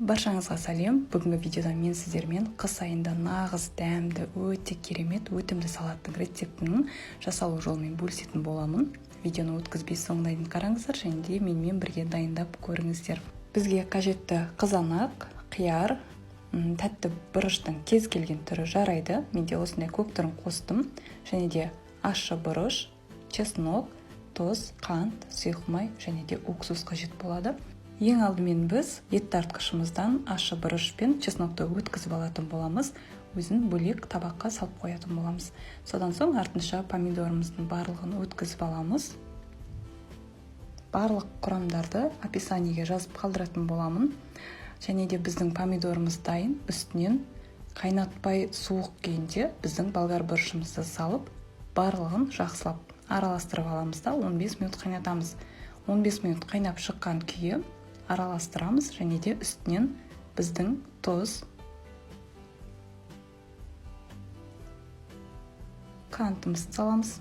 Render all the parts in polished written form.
Баршаңызға сәлем. Бүгінгі видеода мен сіздермен қыс айында нағыз дәмді, өте керемет, өтімді салаттың рецептінің жасалу жолымен бөлісетін боламын. Видеоны өткізбей соңына дейін қараңыздар және де менімен бірге дайындап көріңіздер. Бізге қажетті қызанақ, қияр, тәтті бұрыштың кез келген түрі жарайды. Менде осындай көк түрін қостым. Және де ащы бұрыш, чеснок, тұз, қант, сұйық май және де уксус қажет болады. Ең алдымен біз ет тартқышымыздан ащы бұрыш пен чеснокты өткізіп алатын боламыз. Өзін бөлек табаққа салып қоятын боламыз. Содан соң артынша помидорымыздың барлығын өткізіп аламыз. Барлық құрамдарды описаниеге жазып қалдыратын боламын. Және де біздің помидорымыз дайын. Үстінен қайнатпай суық күйінде біздің болгар бұрышымызды салып, барлығын жақсылап араластырып аламыз да 15 минут қайнатамыз. 15 минут қайнап шыққан күйі араластырамыз және де үстінен біздің тұз, қантымызды саламыз.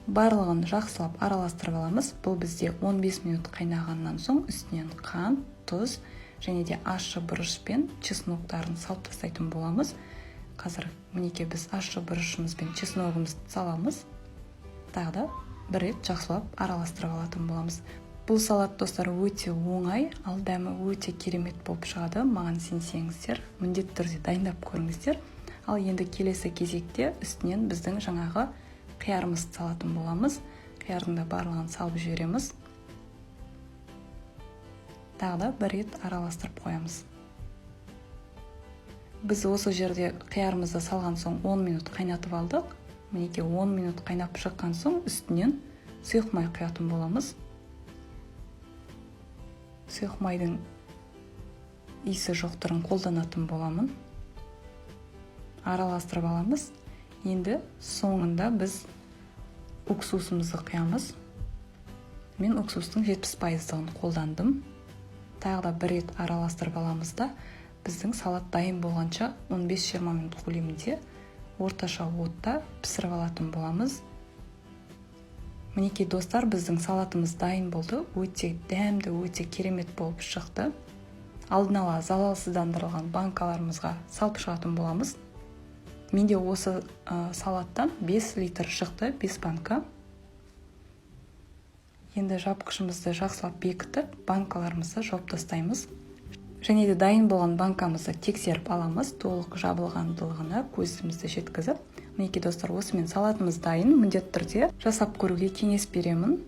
Барлығын жақсылап араластырып аламыз. Бұл бізде 15 минут қайнағаннан соң үстінен қант, тұз және де ащы бұрыш пен чесноктарын салып тастайтын боламыз. Қазір мінекей біз ащы бұрышымыз бен чесногымызды саламыз. Тағы да бір рет жақсылап араластырып алатын боламыз. Бұл салат, достар, өте оңай, ал дәмі өте керемет болып шығады. Маған сенсеңіздер, міндетті түрде дайындап көріңіздер. Ал енді келесі кезекте үстінен біздің жаңағы қиярымызды салатын боламыз. Қиярдың да барлығын салып жібереміз. Тағы да бір рет араластырып қоямыз. Біз осы жерде қиярымызды салған соң 10 минут қайнатып алдық. Мінекей 10 минут қайнап шыққан соң үстінен сұйық май құятын боламыз. Сұйық майдың иісі жоқ түрін қолданатын боламын. Араластырып аламыз. Енді соңында біз уксусымызды құямыз. Мен уксустың 70%-ын қолдандым. Тағы да бір рет араластырып аламыз да біздің салат дайын болғанша 15-20 минут көлемінде орташа отта пісіріп алатын боламыз. Мінекей, достар, біздің салатымыз дайын болды. Өте дәмді, өте керемет болып шықты. Алдын ала залалсыздандырылған банкаларымызға салып шығатын боламыз. Менде осы салаттан 5 литр шықты, 5 банка. Енді жапқышымызды жақсылап бекітіп, банкаларымызды жауып тастаймыз. Және де дайын болған банкамызды тексеріп аламыз, толық жабылғандылығына көзімізді жеткізіп. Мінекей, достар, осымен салатымыз дайын. Міндетті түрде жасап көруге кеңес беремін.